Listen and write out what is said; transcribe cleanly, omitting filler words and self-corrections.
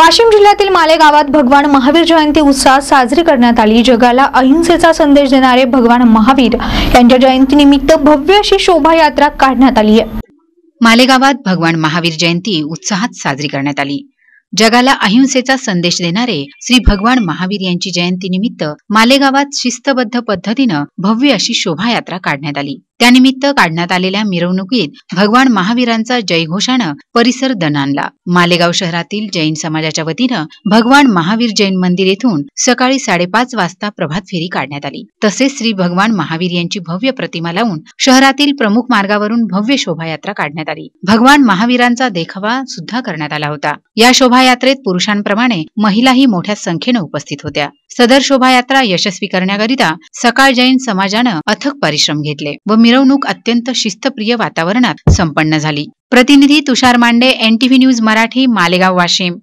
वाशिम जिल्ह्यातील मालेगावात भगवान महावीर जयंती उत्साहात साजरी करण्यात आली। जगाला अहिंसेचा संदेश देणारे भगवान महावीर यांच्या जयंतीनिमित्त भव्य अशी शोभायात्रा काढण्यात आली आहे। मालेगावात भगवान महावीर जयंती उत्साहात साजरी करण्यात आली। जगाला अहिंसेचा संदेश देणारे श्री भगवान महावीर यांची जयंतीनिमित्त मालेगावात शिस्तबद्ध पद्धतीने भव्य अशी शोभायात्रा काढण्यात आली। त्यानिमित्त काढण्यात आलेल्या मिरवणुकीत भगवान महावीरांचा जयघोषानं परिसर दणाणला। मालेगाव शहरातील जैन समाजाच्या वतीनं भगवान महावीर जैन मंदिर येथून सकाळी 5:30 वाजता प्रभात फेरी काढण्यात आली। तसेच श्री भगवान महावीर यांची भव्य प्रतिमा लावून शहरातील प्रमुख मार्गावरून भव्य शोभायात्रा काढण्यात आली। भगवान महावीरांचा देखावा सुद्धा करण्यात आला होता। या शोभायात्रेत पुरुषांप्रमाणे महिलाही मोठ्या संख्येने उपस्थित होत्या। सदर शोभायात्रा यशस्वी करण्याकरिता सकाळ जैन समाजानं अथक परिश्रम घेतले व मिरवणूक अत्यंत शिस्तप्रिय वातावरणात संपन्न झाली। प्रतिनिधी तुषार मांडे, NTV न्यूज मराठी, मालेगाव, वाशिम।